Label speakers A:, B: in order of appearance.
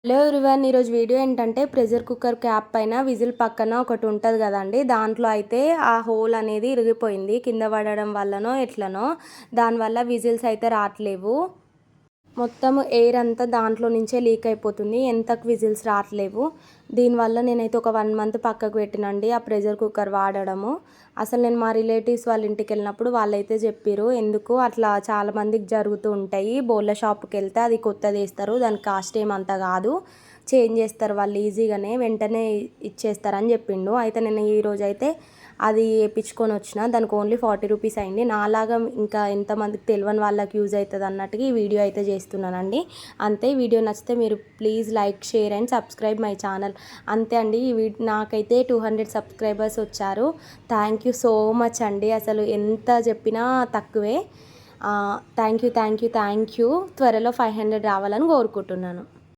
A: Hello everyone, ఈరోజు video ఏంటంటే pressure cooker cap పైన విజిల్ పక్కన ఒకటి ఉంటుంది కదండి. దాంట్లో అయితే ఆ హోల్ అనేది ఇరిగిపోయింది కింద పడడం వల్లనో ఎట్లనో. దానివల్ల విజిల్స్ అయితే రావట్లేవు. మొత్తం ఎయిర్ అంతా దాంట్లో నుంచే లీక్ అయిపోతుంది. ఎంతకు విజిల్స్ రావట్లేవు. దీనివల్ల నేనైతే ఒక 1 మంత్ పక్కకు పెట్టినండి ఆ ప్రెషర్ కుక్కర్ వాడడము. అసలు నేను మా రిలేటివ్స్ వాళ్ళ ఇంటికి వెళ్ళినప్పుడు వాళ్ళైతే చెప్పారు, ఎందుకు అట్లా చాలామందికి జరుగుతూ ఉంటాయి. బోళ్ళ షాప్కి వెళ్తే అది కొత్తది వేస్తారు, దానికి కాస్ట్ ఏమంత కాదు, చేంజ్ చేస్తారు వాళ్ళు ఈజీగానే, వెంటనే ఇచ్చేస్తారని చెప్పిండు. అయితే నేను ఈరోజు అయితే అది వేయించుకొని వచ్చిన. దానికి ఓన్లీ 40 రూపీస్ అయింది. నాలాగా ఇంకా ఎంతమందికి తెలియని వాళ్ళకి యూజ్ అవుతుంది అన్నట్టుగా ఈ వీడియో అయితే చేస్తున్నానండి. అంతే. వీడియో నచ్చితే మీరు please like, share and subscribe my channel. అంతే అండి. నాకైతే 200 సబ్స్క్రైబర్స్ వచ్చారు. థ్యాంక్ యూ సో మచ్ అండి. అసలు ఎంత చెప్పినా తక్కువే. Thank you. త్వరలో 500 రావాలని కోరుకుంటున్నాను.